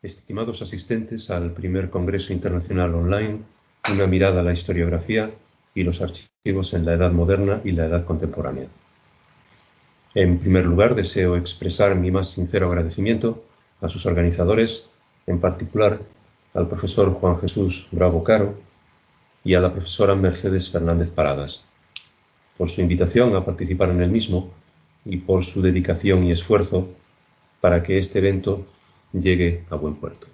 estimados asistentes al primer Congreso Internacional Online, una mirada a la historiografía y los archivos en la Edad Moderna y la Edad Contemporánea. En primer lugar, deseo expresar mi más sincero agradecimiento a sus organizadores, en particular al profesor Juan Jesús Bravo Caro y a la profesora Mercedes Fernández Paradas, por su invitación a participar en el mismo y por su dedicación y esfuerzo para que este evento llegue a buen puerto.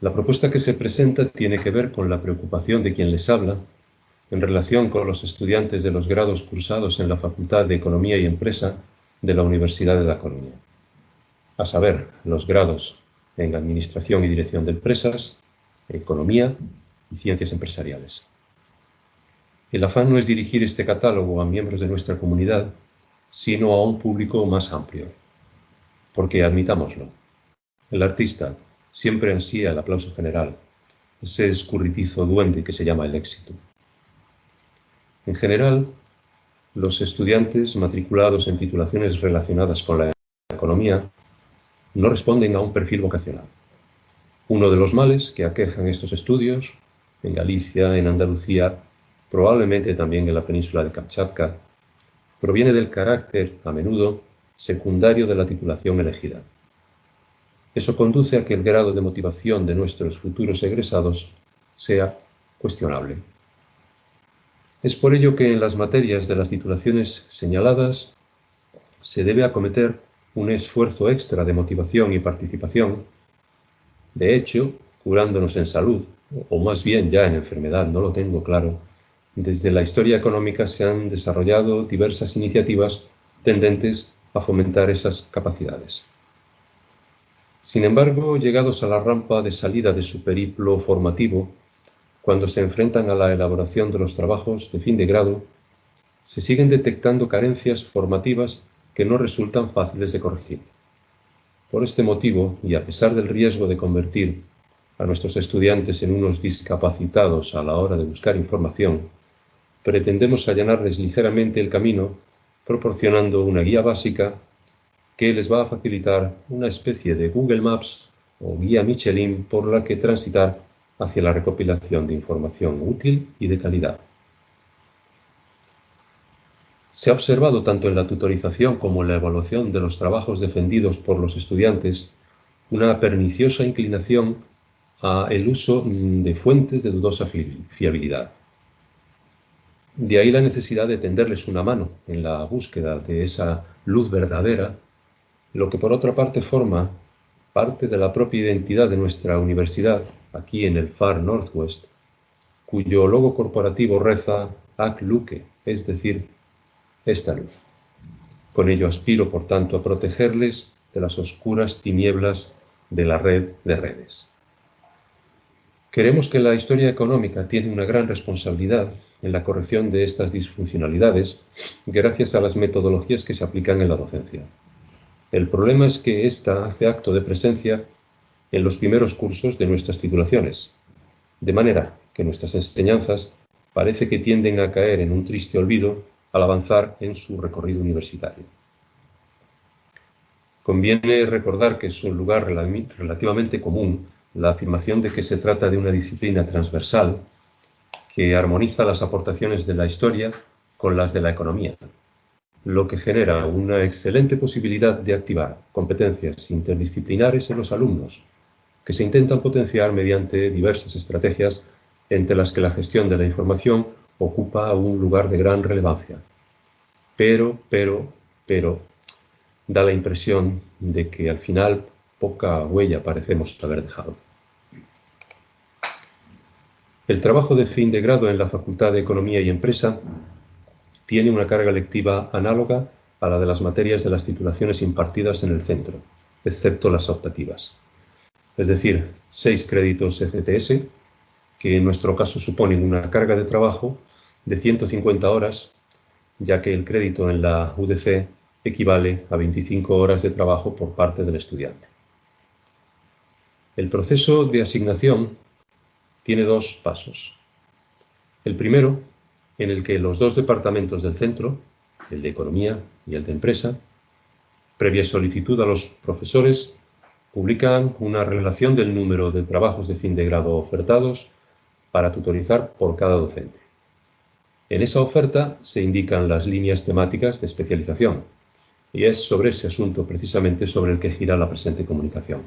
La propuesta que se presenta tiene que ver con la preocupación de quien les habla en relación con los estudiantes de los grados cursados en la Facultad de Economía y Empresa de la Universidad de La Coruña, a saber, los grados en Administración y Dirección de Empresas, Economía y Ciencias Empresariales. El afán no es dirigir este catálogo a miembros de nuestra comunidad, sino a un público más amplio. Porque, admitámoslo, el artista siempre ansía el aplauso general, ese escurritizo duende que se llama el éxito. En general, los estudiantes matriculados en titulaciones relacionadas con la economía no responden a un perfil vocacional. Uno de los males que aquejan estos estudios, en Galicia, en Andalucía, probablemente también en la península de Kamchatka, proviene del carácter, a menudo, secundario de la titulación elegida. Eso conduce a que el grado de motivación de nuestros futuros egresados sea cuestionable. Es por ello que en las materias de las titulaciones señaladas se debe acometer un esfuerzo extra de motivación y participación. De hecho, curándonos en salud, o más bien ya en enfermedad, no lo tengo claro, desde la historia económica se han desarrollado diversas iniciativas tendentes a fomentar esas capacidades. Sin embargo, llegados a la rampa de salida de su periplo formativo, cuando se enfrentan a la elaboración de los trabajos de fin de grado, se siguen detectando carencias formativas que no resultan fáciles de corregir. Por este motivo, y a pesar del riesgo de convertir a nuestros estudiantes en unos discapacitados a la hora de buscar información, pretendemos allanarles ligeramente el camino proporcionando una guía básica que les va a facilitar una especie de Google Maps o guía Michelin por la que transitar hacia la recopilación de información útil y de calidad. Se ha observado tanto en la tutorización como en la evaluación de los trabajos defendidos por los estudiantes una perniciosa inclinación a el uso de fuentes de dudosa fiabilidad. De ahí la necesidad de tenderles una mano en la búsqueda de esa luz verdadera, lo que por otra parte forma parte de la propia identidad de nuestra universidad, aquí en el Far Northwest, cuyo logo corporativo reza Ac Luce, es decir, esta luz. Con ello aspiro, por tanto, a protegerles de las oscuras tinieblas de la red de redes. Queremos que la historia económica tiene una gran responsabilidad en la corrección de estas disfuncionalidades gracias a las metodologías que se aplican en la docencia. El problema es que ésta hace acto de presencia en los primeros cursos de nuestras titulaciones, de manera que nuestras enseñanzas parece que tienden a caer en un triste olvido al avanzar en su recorrido universitario. Conviene recordar que es un lugar relativamente común la afirmación de que se trata de una disciplina transversal que armoniza las aportaciones de la historia con las de la economía, lo que genera una excelente posibilidad de activar competencias interdisciplinares en los alumnos, que se intentan potenciar mediante diversas estrategias, entre las que la gestión de la información ocupa un lugar de gran relevancia. Pero, da la impresión de que al final poca huella parecemos haber dejado. El trabajo de fin de grado en la Facultad de Economía y Empresa tiene una carga lectiva análoga a la de las materias de las titulaciones impartidas en el centro, excepto las optativas. Es decir, 6 créditos ECTS, que en nuestro caso suponen una carga de trabajo de 150 horas, ya que el crédito en la UDC equivale a 25 horas de trabajo por parte del estudiante. El proceso de asignación tiene 2 pasos. El primero, en el que los 2 departamentos del centro, el de Economía y el de Empresa, previa solicitud a los profesores, publican una relación del número de trabajos de fin de grado ofertados para tutorizar por cada docente. En esa oferta se indican las líneas temáticas de especialización, y es sobre ese asunto precisamente sobre el que gira la presente comunicación.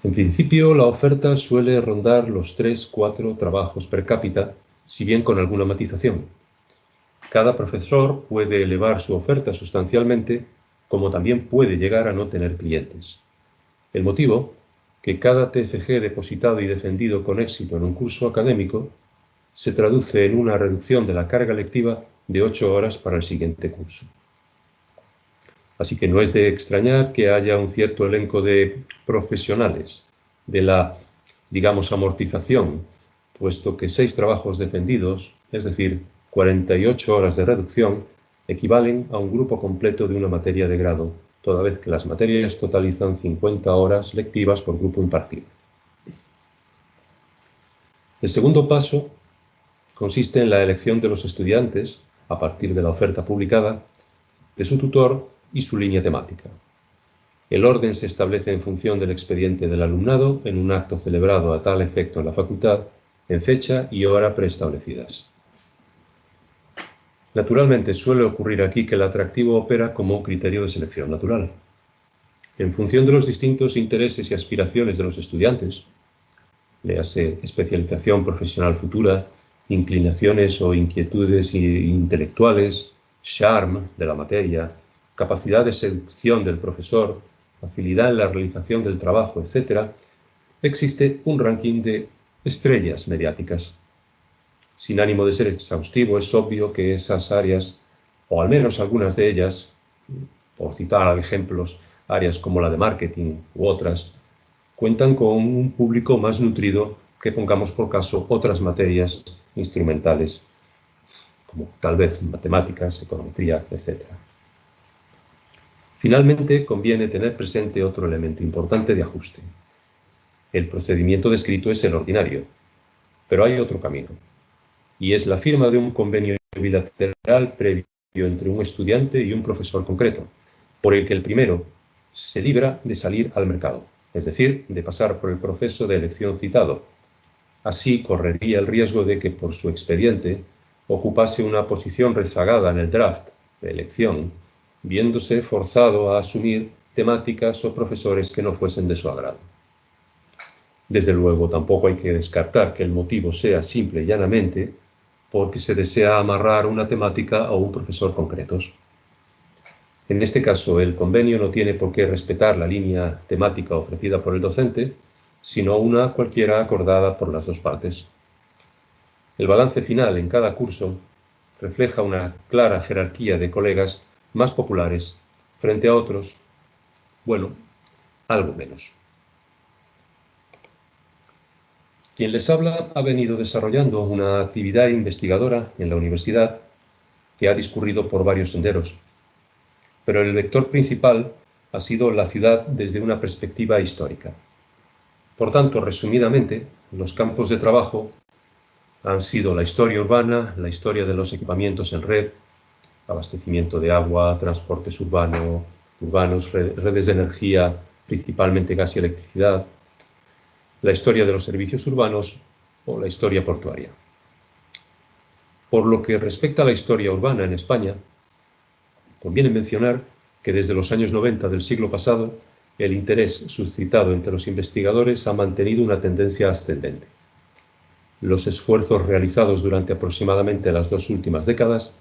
En principio, la oferta suele rondar los 3-4 trabajos per cápita, si bien con alguna matización. Cada profesor puede elevar su oferta sustancialmente, como también puede llegar a no tener clientes. El motivo, que cada TFG depositado y defendido con éxito en un curso académico se traduce en una reducción de la carga lectiva de 8 horas para el siguiente curso. Así que no es de extrañar que haya un cierto elenco de profesionales de la, digamos, amortización, puesto que 6 trabajos defendidos, es decir, 48 horas de reducción, equivalen a un grupo completo de una materia de grado, toda vez que las materias totalizan 50 horas lectivas por grupo impartido. El segundo paso consiste en la elección de los estudiantes, a partir de la oferta publicada, de su tutor y su línea temática. El orden se establece en función del expediente del alumnado en un acto celebrado a tal efecto en la facultad, en fecha y hora preestablecidas. Naturalmente, suele ocurrir aquí que el atractivo opera como un criterio de selección natural. En función de los distintos intereses y aspiraciones de los estudiantes, léase especialización profesional futura, inclinaciones o inquietudes intelectuales, charme de la materia, capacidad de seducción del profesor, facilidad en la realización del trabajo, etc., existe un ranking de estrellas mediáticas. Sin ánimo de ser exhaustivo, es obvio que esas áreas, o al menos algunas de ellas, por citar ejemplos, áreas como la de marketing u otras, cuentan con un público más nutrido que, pongamos por caso, otras materias instrumentales, como tal vez matemáticas, econometría, etc. Finalmente, conviene tener presente otro elemento importante de ajuste. El procedimiento descrito es el ordinario, pero hay otro camino, y es la firma de un convenio bilateral previo entre un estudiante y un profesor concreto, por el que el primero se libra de salir al mercado, es decir, de pasar por el proceso de elección citado. Así correría el riesgo de que por su expediente ocupase una posición rezagada en el draft de elección, viéndose forzado a asumir temáticas o profesores que no fuesen de su agrado. Desde luego, tampoco hay que descartar que el motivo sea simple y llanamente porque se desea amarrar una temática o un profesor concretos. En este caso, el convenio no tiene por qué respetar la línea temática ofrecida por el docente, sino una cualquiera acordada por las dos partes. El balance final en cada curso refleja una clara jerarquía de colegas más populares frente a otros, bueno, algo menos. Quien les habla ha venido desarrollando una actividad investigadora en la universidad que ha discurrido por varios senderos, pero el vector principal ha sido la ciudad desde una perspectiva histórica. Por tanto, resumidamente, los campos de trabajo han sido la historia urbana, la historia de los equipamientos en red, abastecimiento de agua, transportes urbanos, redes de energía, principalmente gas y electricidad, la historia de los servicios urbanos o la historia portuaria. Por lo que respecta a la historia urbana en España, conviene mencionar que desde los años 90 del siglo pasado, el interés suscitado entre los investigadores ha mantenido una tendencia ascendente. Los esfuerzos realizados durante aproximadamente las 2 últimas décadas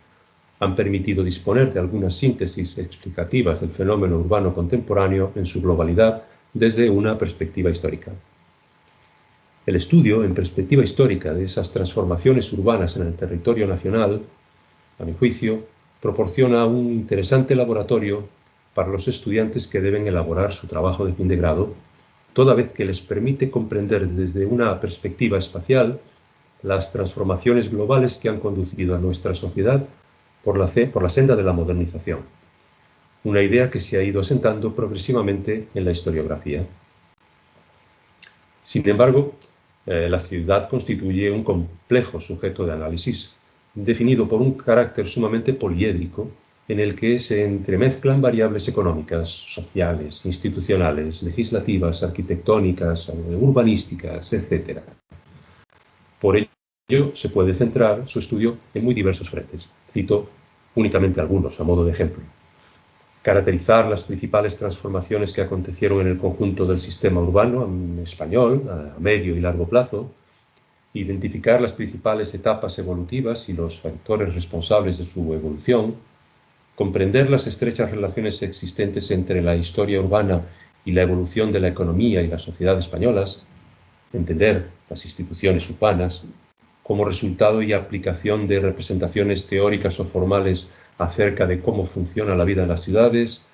han permitido disponer de algunas síntesis explicativas del fenómeno urbano contemporáneo en su globalidad desde una perspectiva histórica. El estudio en perspectiva histórica de esas transformaciones urbanas en el territorio nacional, a mi juicio, proporciona un interesante laboratorio para los estudiantes que deben elaborar su trabajo de fin de grado, toda vez que les permite comprender desde una perspectiva espacial las transformaciones globales que han conducido a nuestra sociedad por la senda de la modernización, una idea que se ha ido asentando progresivamente en la historiografía. Sin embargo, la ciudad constituye un complejo sujeto de análisis, definido por un carácter sumamente poliédrico en el que se entremezclan variables económicas, sociales, institucionales, legislativas, arquitectónicas, urbanísticas, etc. Por ello, se puede centrar su estudio en muy diversos frentes. Cito únicamente algunos, a modo de ejemplo. Caracterizar las principales transformaciones que acontecieron en el conjunto del sistema urbano español a medio y largo plazo, identificar las principales etapas evolutivas y los factores responsables de su evolución, comprender las estrechas relaciones existentes entre la historia urbana y la evolución de la economía y la sociedad españolas, entender las instituciones urbanas como resultado y aplicación de representaciones teóricas o formales acerca de cómo funciona la vida en las ciudades,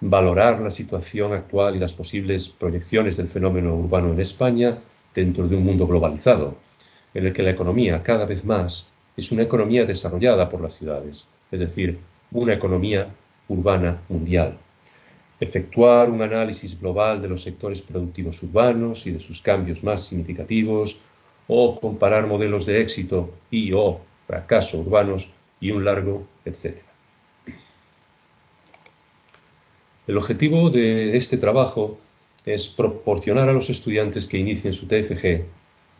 valorar la situación actual y las posibles proyecciones del fenómeno urbano en España dentro de un mundo globalizado, en el que la economía cada vez más es una economía desarrollada por las ciudades, es decir, una economía urbana mundial. Efectuar un análisis global de los sectores productivos urbanos y de sus cambios más significativos, o comparar modelos de éxito y o fracaso urbanos y un largo etcétera. El objetivo de este trabajo es proporcionar a los estudiantes que inicien su TFG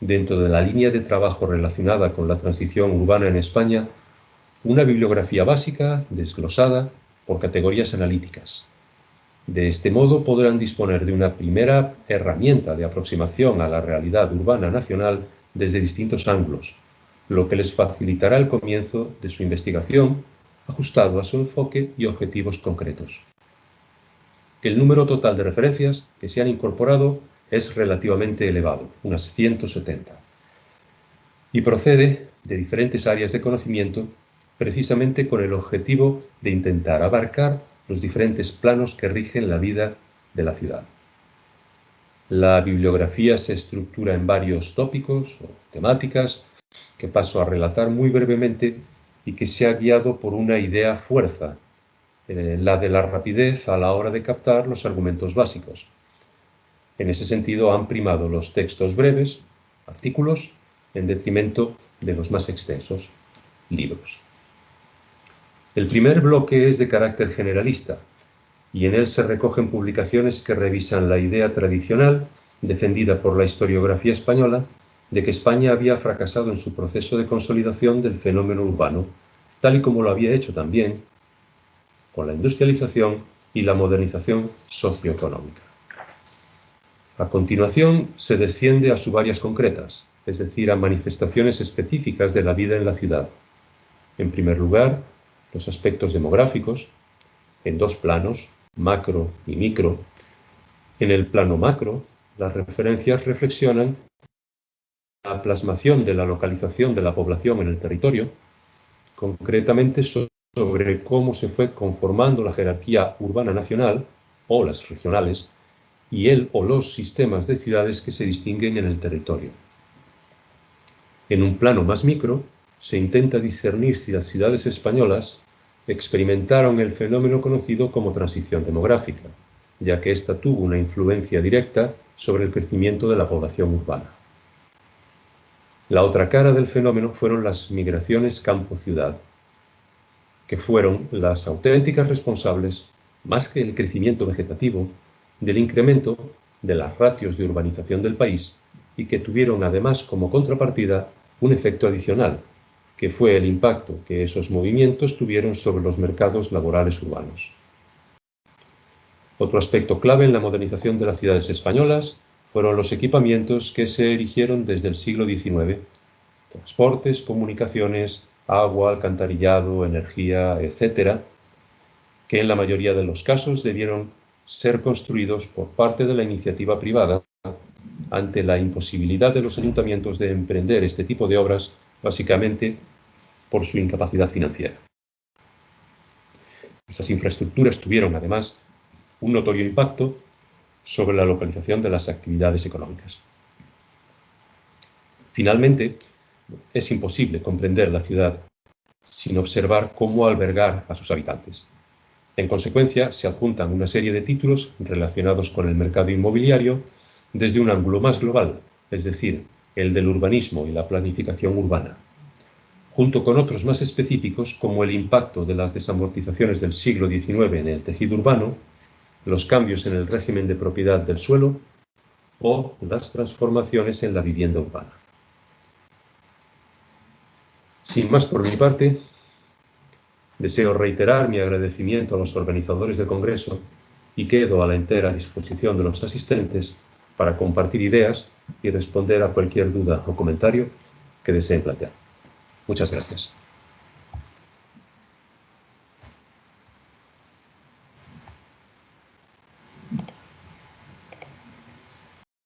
dentro de la línea de trabajo relacionada con la transición urbana en España una bibliografía básica desglosada por categorías analíticas. De este modo podrán disponer de una primera herramienta de aproximación a la realidad urbana nacional desde distintos ángulos, lo que les facilitará el comienzo de su investigación ajustado a su enfoque y objetivos concretos. El número total de referencias que se han incorporado es relativamente elevado, unas 170, y procede de diferentes áreas de conocimiento precisamente con el objetivo de intentar abarcar los diferentes planos que rigen la vida de la ciudad. La bibliografía se estructura en varios tópicos o temáticas que paso a relatar muy brevemente y que se ha guiado por una idea fuerza, la de la rapidez a la hora de captar los argumentos básicos. En ese sentido han primado los textos breves, artículos, en detrimento de los más extensos, libros. El primer bloque es de carácter generalista y en él se recogen publicaciones que revisan la idea tradicional defendida por la historiografía española de que España había fracasado en su proceso de consolidación del fenómeno urbano, tal y como lo había hecho también con la industrialización y la modernización socioeconómica. A continuación se desciende a subáreas concretas, es decir, a manifestaciones específicas de la vida en la ciudad. En primer lugar, los aspectos demográficos, en dos planos, macro y micro. En el plano macro, las referencias reflexionan la plasmación de la localización de la población en el territorio, concretamente sobre cómo se fue conformando la jerarquía urbana nacional, o las regionales, y el o los sistemas de ciudades que se distinguen en el territorio. En un plano más micro, se intenta discernir si las ciudades españolas experimentaron el fenómeno conocido como transición demográfica, ya que ésta tuvo una influencia directa sobre el crecimiento de la población urbana. La otra cara del fenómeno fueron las migraciones campo-ciudad, que fueron las auténticas responsables, más que el crecimiento vegetativo, del incremento de las ratios de urbanización del país y que tuvieron además como contrapartida un efecto adicional, que fue el impacto que esos movimientos tuvieron sobre los mercados laborales urbanos. Otro aspecto clave en la modernización de las ciudades españolas fueron los equipamientos que se erigieron desde el siglo XIX, transportes, comunicaciones, agua, alcantarillado, energía, etc., que en la mayoría de los casos debieron ser construidos por parte de la iniciativa privada ante la imposibilidad de los ayuntamientos de emprender este tipo de obras, básicamente por su incapacidad financiera. Esas infraestructuras tuvieron, además, un notorio impacto sobre la localización de las actividades económicas. Finalmente, es imposible comprender la ciudad sin observar cómo albergar a sus habitantes. En consecuencia, se adjuntan una serie de títulos relacionados con el mercado inmobiliario desde un ángulo más global, es decir, el del urbanismo y la planificación urbana. junto con otros más específicos como el impacto de las desamortizaciones del siglo XIX en el tejido urbano, los cambios en el régimen de propiedad del suelo o las transformaciones en la vivienda urbana. Sin más por mi parte, deseo reiterar mi agradecimiento a los organizadores del Congreso y quedo a la entera disposición de los asistentes para compartir ideas y responder a cualquier duda o comentario que deseen plantear. Muchas gracias.